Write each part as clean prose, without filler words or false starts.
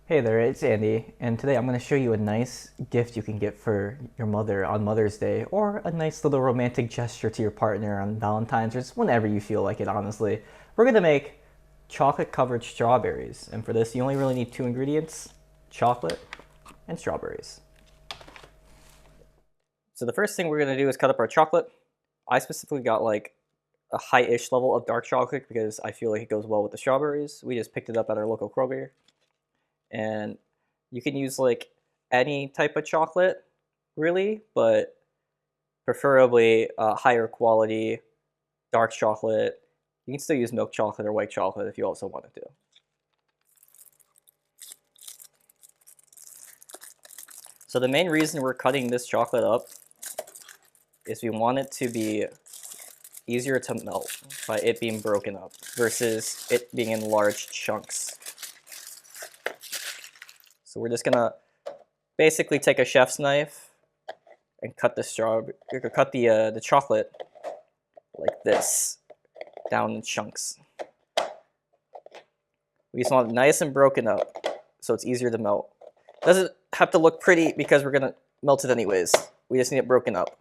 Hey there, it's Andy, and today I'm going to show you a nice gift you can get for your mother on Mother's Day, or a nice little romantic gesture to your partner on Valentine's, or just whenever you feel like it, honestly. We're going to make chocolate-covered strawberries, and for this you only really need two ingredients, chocolate and strawberries. So the first thing we're going to do is cut up our chocolate. I specifically got like a high-ish level of dark chocolate because I feel like it goes well with the strawberries. We just picked it up at our local Kroger. And you can use like any type of chocolate really, but preferably higher quality dark chocolate. You can still use milk chocolate or white chocolate if you also wanted to. So the main reason we're cutting this chocolate up is we want it to be easier to melt by it being broken up versus it being in large chunks. So we're just gonna basically take a chef's knife and cut the the chocolate like this down in chunks. We just want it nice and broken up so it's easier to melt. It doesn't have to look pretty because we're gonna melt it anyways. We just need it broken up.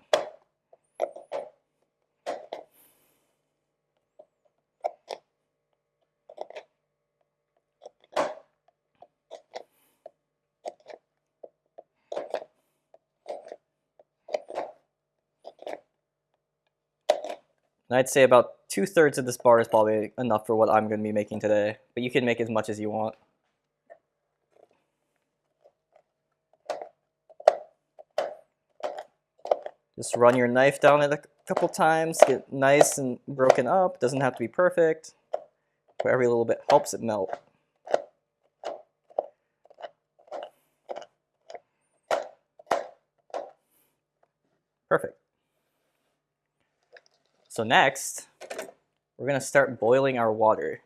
And I'd say about 2/3 of this bar is probably enough for what I'm going to be making today, but you can make as much as you want. Just run your knife down it a couple times, get nice and broken up. Doesn't have to be perfect, but every little bit helps it melt. Perfect. So next, we're going to start boiling our water.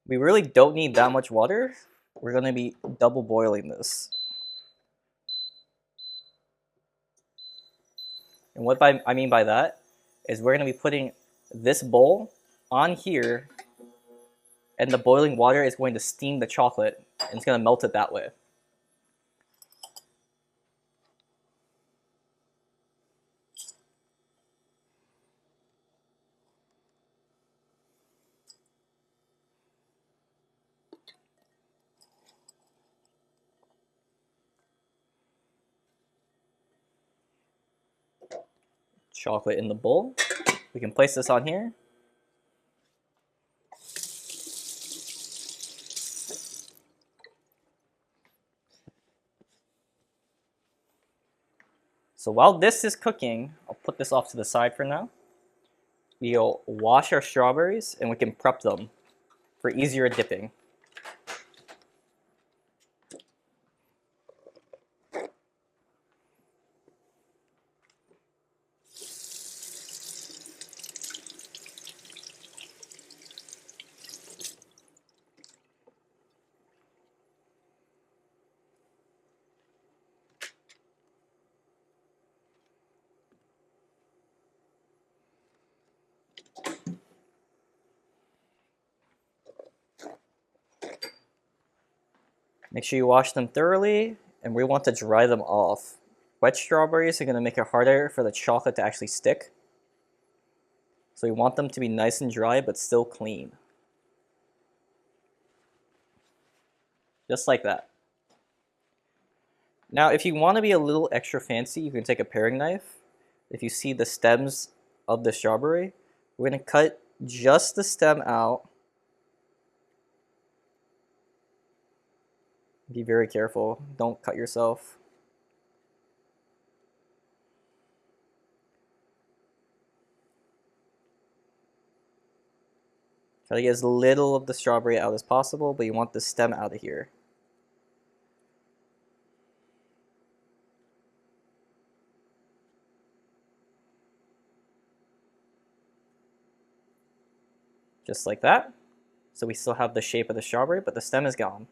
We really don't need that much water. We're going to be double boiling this. And what I mean by that is we're going to be putting this bowl on here, and the boiling water is going to steam the chocolate, and it's going to melt it that way. Chocolate in the bowl. We can place this on here. So while this is cooking, I'll put this off to the side for now. We'll wash our strawberries and we can prep them for easier dipping. Make sure you wash them thoroughly, and we want to dry them off. Wet strawberries are going to make it harder for the chocolate to actually stick. So we want them to be nice and dry, but still clean. Just like that. Now, if you want to be a little extra fancy, you can take a paring knife. If you see the stems of the strawberry, we're going to cut just the stem out. Be very careful. Don't cut yourself. Try to get as little of the strawberry out as possible, but you want the stem out of here. Just like that. So we still have the shape of the strawberry, but the stem is gone.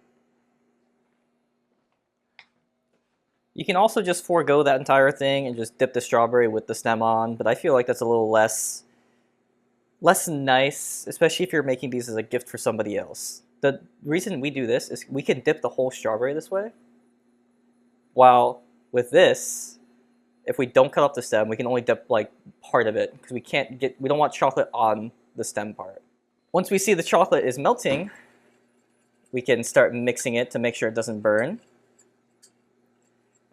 You can also just forego that entire thing and just dip the strawberry with the stem on, but I feel like that's a little less nice, especially if you're making these as a gift for somebody else. The reason we do this is we can dip the whole strawberry this way, while with this, if we don't cut off the stem, we can only dip like part of it because we don't want chocolate on the stem part. Once we see the chocolate is melting, we can start mixing it to make sure it doesn't burn.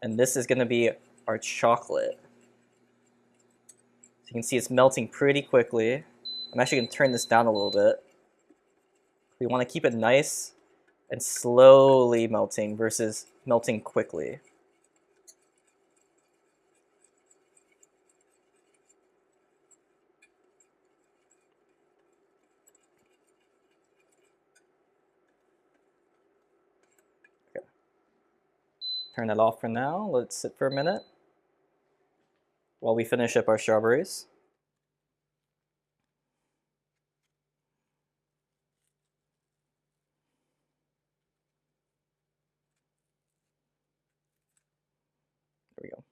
And this is going to be our chocolate. So you can see it's melting pretty quickly. I'm actually going to turn this down a little bit. We want to keep it nice and slowly melting versus melting quickly. Okay. Turn that off for now. Let it sit for a minute while we finish up our strawberries. There we go.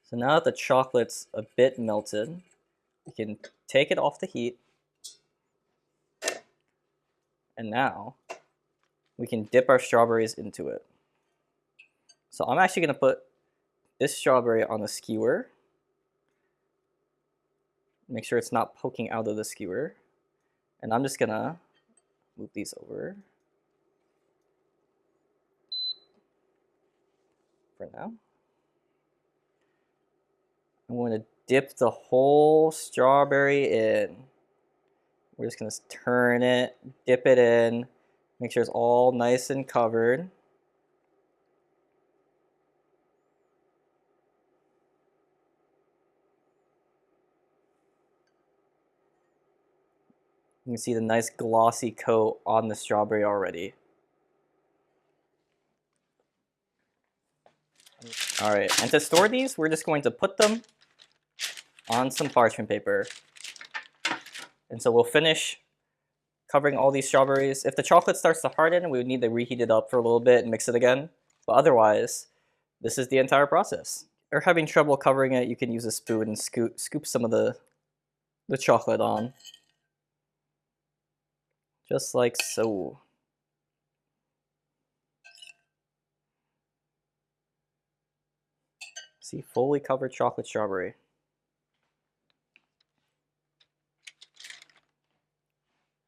So now that the chocolate's a bit melted, we can take it off the heat. And now we can dip our strawberries into it. So I'm actually going to put this strawberry on a skewer. Make sure it's not poking out of the skewer. And I'm just going to move these over for now. I'm going to dip the whole strawberry in. We're just going to turn it, dip it in, make sure it's all nice and covered. You can see the nice glossy coat on the strawberry already. All right, and to store these, we're just going to put them on some parchment paper. And so we'll finish covering all these strawberries. If the chocolate starts to harden, we would need to reheat it up for a little bit and mix it again. But otherwise, this is the entire process. If you're having trouble covering it, you can use a spoon and scoop some of the chocolate on. Just like so. See, fully covered chocolate strawberry.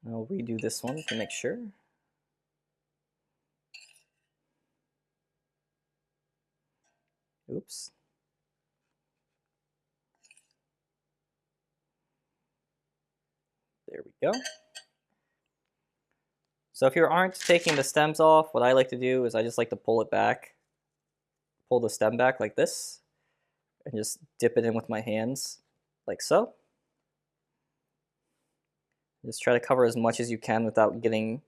I'll redo this one to make sure. Oops. There we go. So if you aren't taking the stems off, what I like to do is I just like to pull it back, pull the stem back like this, and just dip it in with my hands like so. Just try to cover as much as you can without getting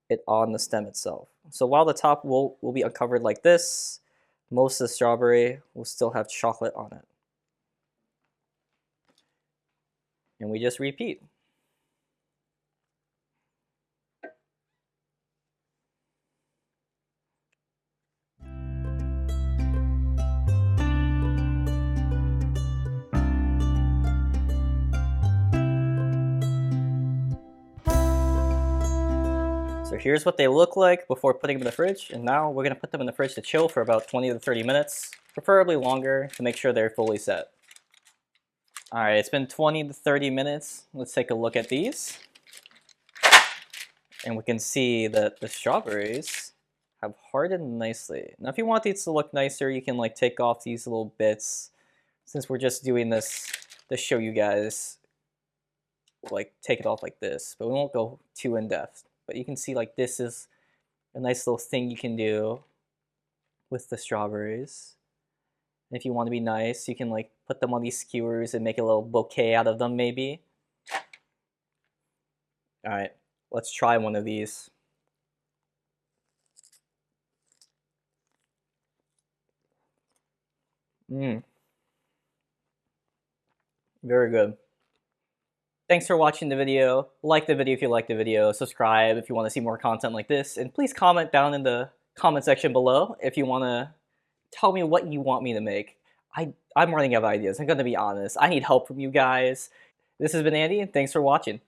it on the stem itself. So while the top will be uncovered like this, most of the strawberry will still have chocolate on it. And we just repeat. So here's what they look like before putting them in the fridge, and now we're going to put them in the fridge to chill for about 20 to 30 minutes, preferably longer, to make sure they're fully set. Alright, it's been 20 to 30 minutes. Let's take a look at these. And we can see that the strawberries have hardened nicely. Now if you want these to look nicer, you can like take off these little bits. Since we're just doing this to show you guys, like take it off like this, but we won't go too in depth. But you can see like this is a nice little thing you can do with the strawberries. And if you want to be nice, you can like put them on these skewers and make a little bouquet out of them maybe. All right, let's try one of these. Mm, very good. Thanks for watching the video. Like the video if you liked the video. Subscribe if you want to see more content like this. And please comment down in the comment section below if you want to tell me what you want me to make. I'm running out of ideas. I'm going to be honest. I need help from you guys. This has been Andy, and thanks for watching.